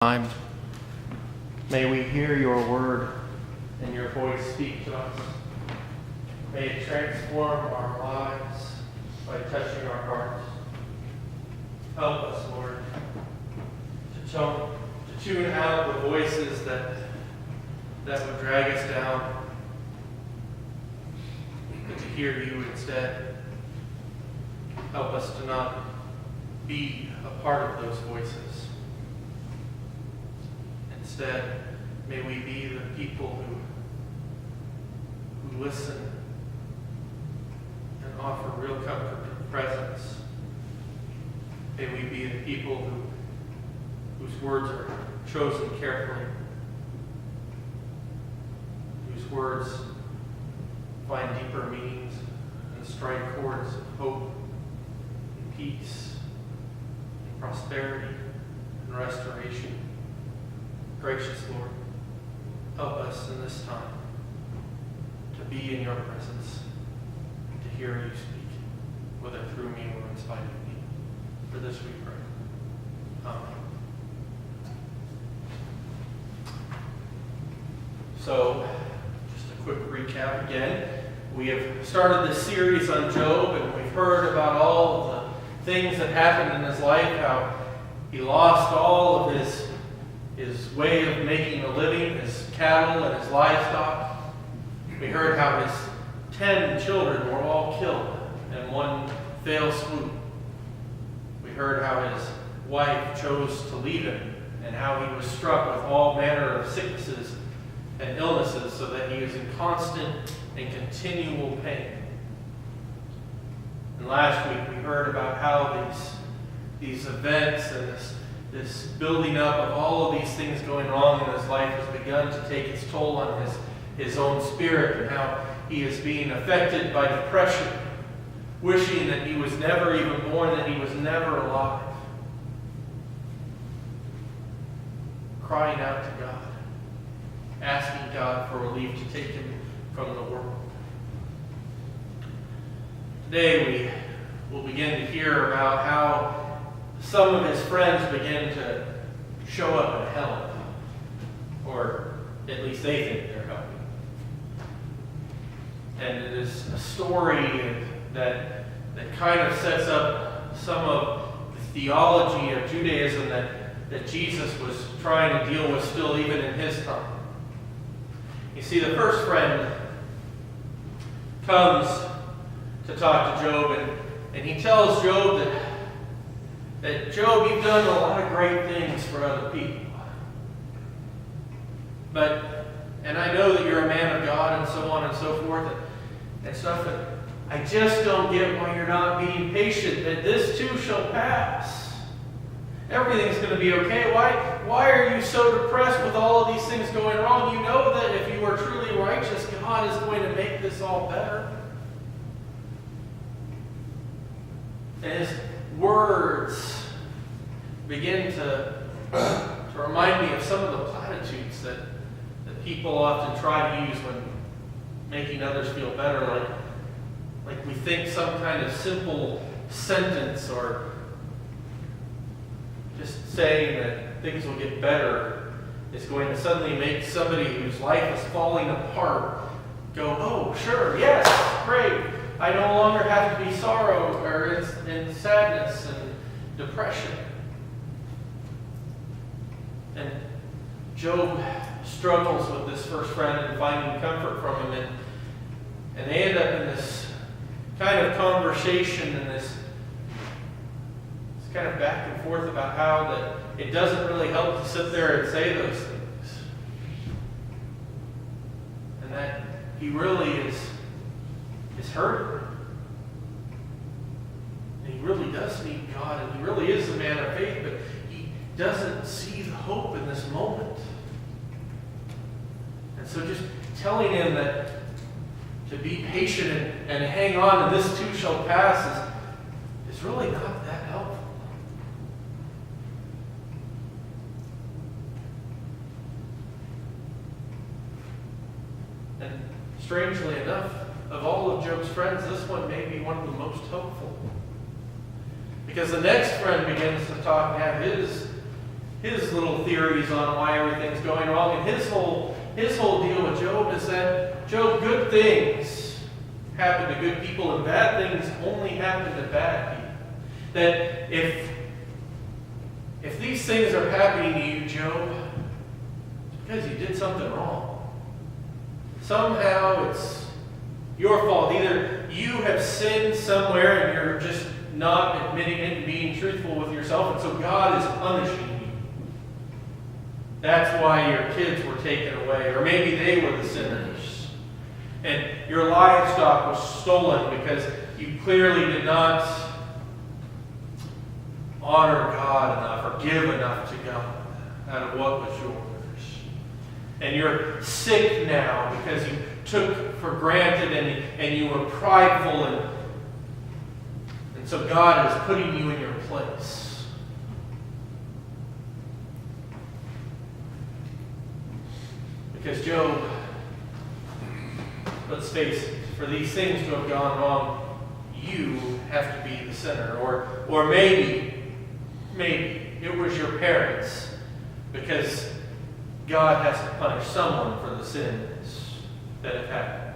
time. May we hear your word and your voice speak to us. May it transform our lives by touching our hearts. Help us, Lord, to tune out the voices that would drag us down, and to hear you instead. Help us to not be a part of those voices. Instead, may we be the people who listen and offer real comfort and presence. May we be the people whose words are chosen carefully, whose words find deeper meanings and strike chords of hope and peace and prosperity and restoration. Gracious Lord, help us in this time to be in your presence, to hear you speak, whether through me or in spite of me. For this we pray. Amen. So, just a quick recap again. We have started this series on Job, and we've heard about all of the things that happened in his life, how he lost all of his way of making a living, his cattle and his livestock. We heard how his 10 children were all killed in one fell swoop. We heard how his wife chose to leave him and how he was struck with all manner of sicknesses and illnesses so that he was in constant and continual pain. And last week we heard about how these events and this building up of all of these things going wrong in his life has begun to take its toll on his own spirit, and how he is being affected by depression, wishing that he was never even born, that he was never alive, crying out to God, asking God for relief to take him from the world. Today we will begin to hear about how some of his friends begin to show up and help, or at least they think they're helping. And it is a story that kind of sets up some of the theology of Judaism that Jesus was trying to deal with still even in his time. You see, the first friend comes to talk to Job, and he tells Job that Job, you've done a lot of great things for other people. And I know that you're a man of God and so on and so forth and stuff, and I just don't get why you're not being patient, that this too shall pass. Everything's going to be okay. Why are you so depressed with all of these things going wrong? You know that if you are truly righteous, God is going to make this all better. And his words begin to remind me of some of the platitudes that people often try to use when making others feel better, like we think some kind of simple sentence or just saying that things will get better is going to suddenly make somebody whose life is falling apart go, oh, sure, yes, great. I no longer have to be sorrow or in sadness and depression. And Job struggles with this first friend and finding comfort from him, and they end up in this kind of conversation and this kind of back and forth about how that it doesn't really help to sit there and say those things, and that he really is hurting. And he really does need God, and he really is a man of faith, but he doesn't see the hope in this moment. And so just telling him that to be patient and hang on, and this too shall pass, is really not that helpful. And strangely enough, of all of Job's friends, this one may be one of the most hopeful. Because the next friend begins to talk and have his little theories on why everything's going wrong. And his whole deal with Job is that, Job, good things happen to good people and bad things only happen to bad people. That if these things are happening to you, Job, it's because you did something wrong. Somehow it's your fault. Either you have sinned somewhere and you're just not admitting it and being truthful with yourself, and so God is punishing you. That's why your kids were taken away, or maybe they were the sinners. And your livestock was stolen because you clearly did not honor God enough or give enough to God out of what was yours. And you're sick now because you took for granted and you were prideful, and so God is putting you in your place. Because Job, let's face it, for these things to have gone wrong, you have to be the sinner. Or maybe it was your parents, because God has to punish someone for the sins that have happened.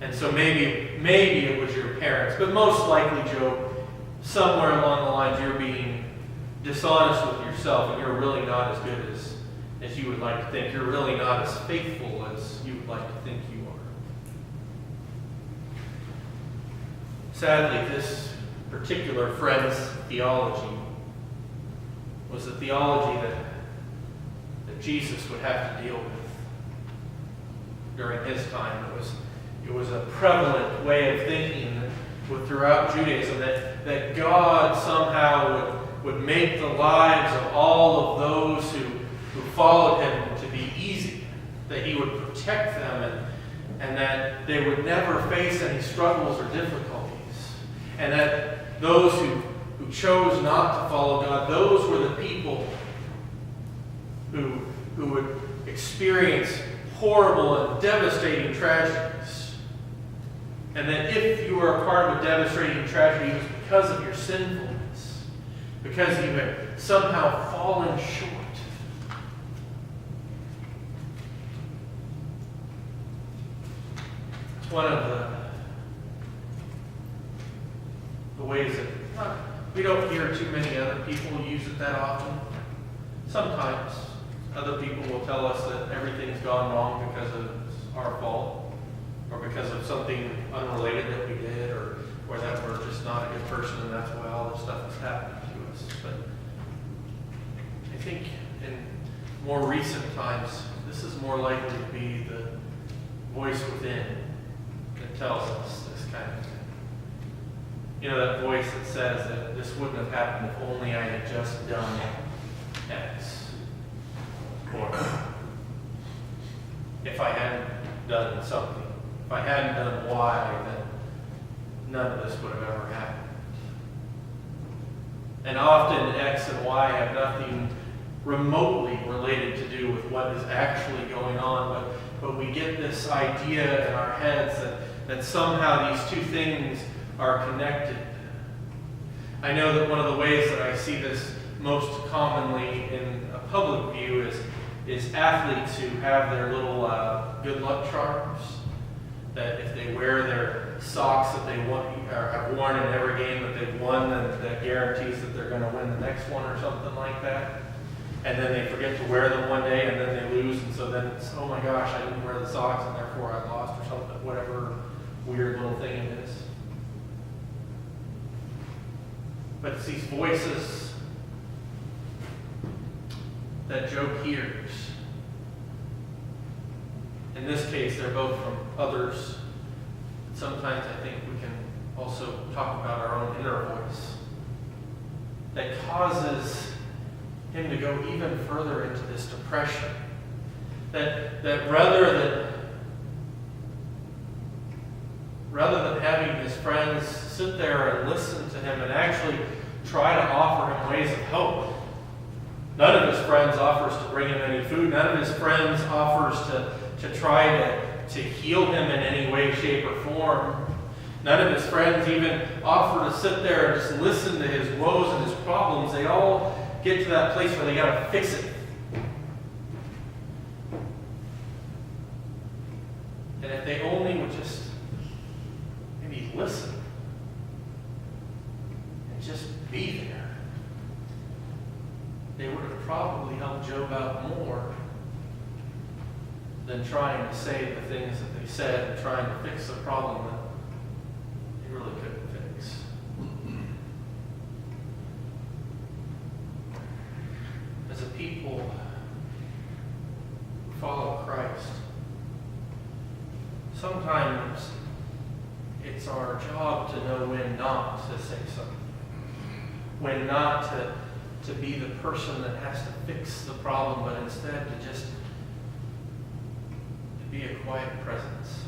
And so maybe it was your parents, but most likely, Job, somewhere along the lines you're being dishonest with yourself, and you're really not as good as you would like to think. You're really not as faithful as you would like to think you are. Sadly, this particular friend's theology was the theology that Jesus would have to deal with during his time. It was a prevalent way of thinking throughout Judaism that God somehow would make the lives of all of those who followed him to be easy, that he would protect them, and that they would never face any struggles or difficulties, and that those who chose not to follow God, those were the people who would experience horrible and devastating tragedies. And that if you were a part of a devastating tragedy, it was because of your sinfulness, because you had somehow fallen short. It's one of the ways that we don't hear too many other people use it that often. Sometimes other people will tell us that everything's gone wrong because of our fault, or because of something unrelated that we did, or that we're just not a good person and that's why all this stuff is happening to us. But I think in more recent times, this is more likely to be the voice within that tells us this kind of thing. You know, that voice that says that this wouldn't have happened if only I had just done X. Or if I hadn't done something, if I hadn't done Y, then none of this would have ever happened. And often X and Y have nothing remotely related to do with what is actually going on, but we get this idea in our heads that somehow these two things are connected. I know that one of the ways that I see this most commonly in a public view is athletes who have their little good luck charms, that if they wear their socks that they want, or have worn in every game that they've won, then that guarantees that they're going to win the next one or something like that. And then they forget to wear them one day and then they lose, and so then it's, oh my gosh, I didn't wear the socks and therefore I lost, or something, whatever weird little thing it is. But it's these voices that Job hears. In this case, they're both from others. Sometimes I think we can also talk about our own inner voice that causes him to go even further into this depression. That rather than having his friends sit there and listen to him and actually try to offer him ways of hope, none of his friends offers to bring him any food. None of his friends offers to try to heal him in any way, shape, or form. None of his friends even offer to sit there and just listen to his woes and his problems. They all get to that place where they got to fix it. And if they only would just maybe listen and just be there, they would have probably helped Job out more than trying to say the things that they said and trying to fix a problem that they really couldn't fix. As a people who follow Christ, sometimes it's our job to know when not to say something, when not to be the person that has to fix the problem, but instead to just be a quiet presence.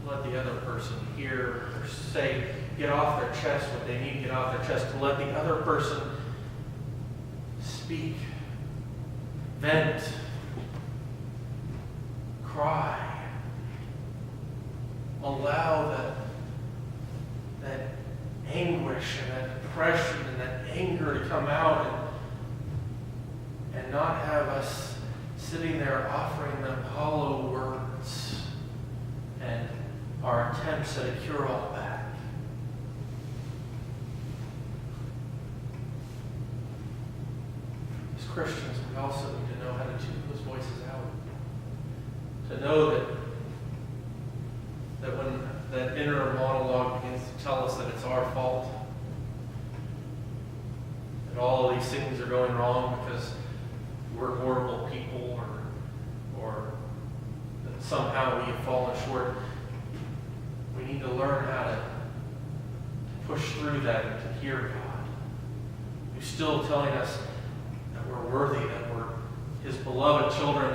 To let the other person hear or say, get off their chest what they need to get off their chest. To let the other person speak, vent, cry. Allow that anguish and that depression and that anger to come out and not have us sitting there offering them hollow words and our attempts at a cure-all back. As Christians, we also need to know how to tune those voices out. To know that when that inner monologue begins to tell us that it's our fault, that all of these things are going wrong because we're horrible people, or that somehow we have fallen short, we need to learn how to push through that and to hear God, who's still telling us that we're worthy, that we're His beloved children,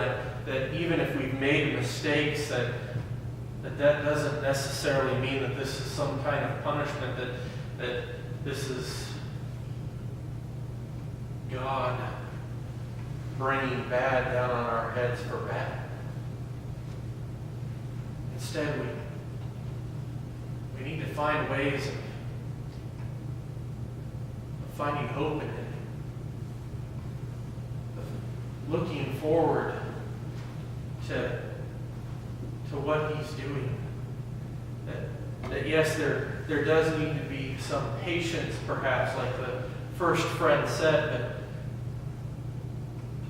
that even if we've made mistakes, that doesn't necessarily mean that this is some kind of punishment, that this is God bringing bad down on our heads for bad. Instead, we need to find ways of finding hope in it, of looking forward to what He's doing. That yes, there does need to be some patience, perhaps, like the first friend said, but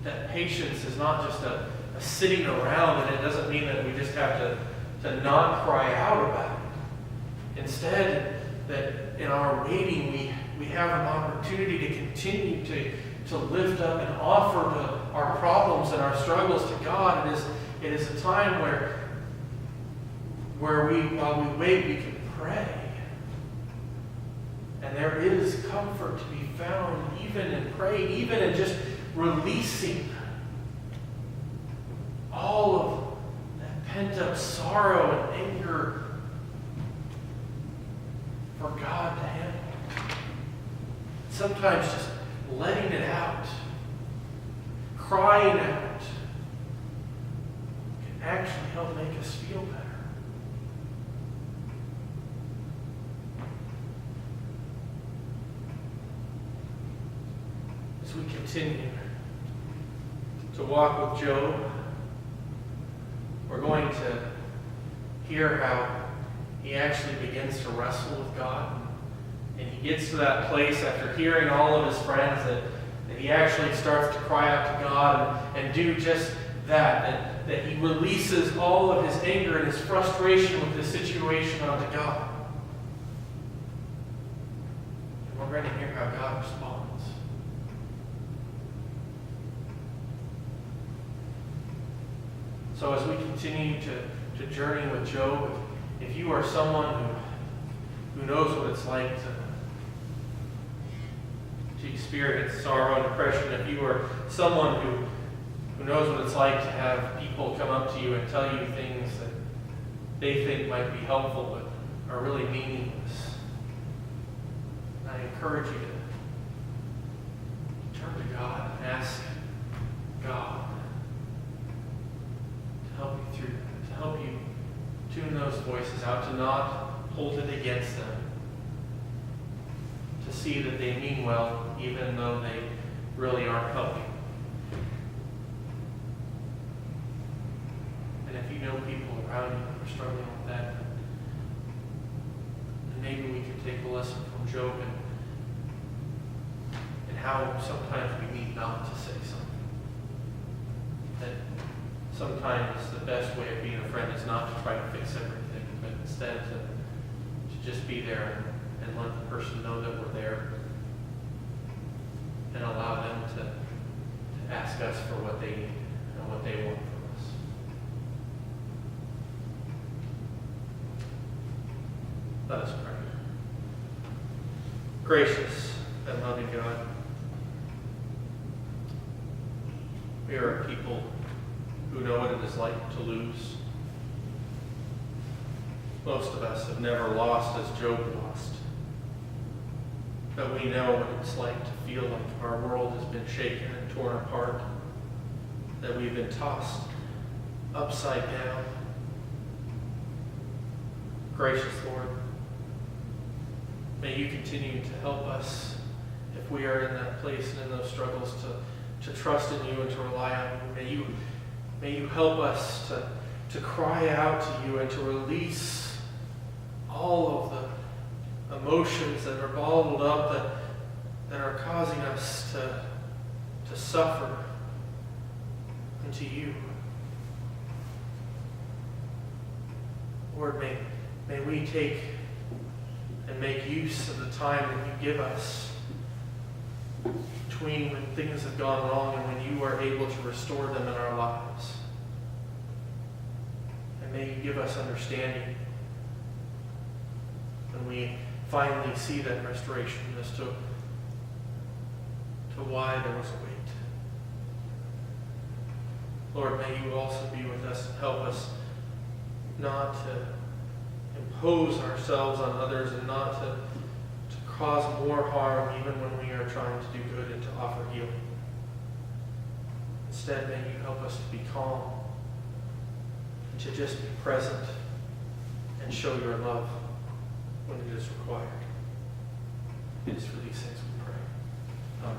that patience is not just a sitting around, and it doesn't mean that we just have to not cry out about it. Instead, that in our waiting, we have an opportunity to continue to lift up and offer our problems and our struggles to God. It is a time where while we wait, we can pray. And there is comfort to be found even in praying, even in just releasing all of that pent-up sorrow and anger for God to handle. Sometimes just letting it out, crying out, can actually help make us feel better. As we continue to walk with Job, we're going to hear how he actually begins to wrestle with God. And he gets to that place after hearing all of his friends that he actually starts to cry out to God and do just that he releases all of his anger and his frustration with the situation onto God. And we're going to hear how God responds. So as we continue to journey with Job, if you are someone who knows what it's like to experience sorrow and depression, if you are someone who knows what it's like to have people come up to you and tell you things that they think might be helpful but are really meaningless, I encourage you to turn to God and ask God to help you through that, to help you tune those voices out, to not hold it against them, to see that they mean well, even though they really aren't helping. And if you know people around you who are struggling with that, then maybe we can take a lesson from Job and how sometimes we need not to say something. That sometimes the best way of being a friend is not to try to fix everything, but instead to just be there and let the person know that we're there and allow them to ask us for what they need and what they want from us. Let us pray. Gracious and loving God, we are a people who know what it is like to lose. Most of us have never lost as Job lost. But we know what it's like to feel like our world has been shaken and torn apart, that we've been tossed upside down. Gracious Lord, may you continue to help us if we are in that place and in those struggles to trust in you and to rely on you. May you help us to cry out to you and to release all of the emotions that are bottled up that are causing us to suffer unto you. Lord, may we take and make use of the time that you give us between when things have gone wrong and when you are able to restore them in our lives. And may you give us understanding when we finally see that restoration as to why there was a wait. Lord, may you also be with us and help us not to impose ourselves on others and not to cause more harm even when we are trying to do good and to offer healing. Instead, may you help us to be calm and to just be present and show your love when it is required. It is for these things we pray. Amen.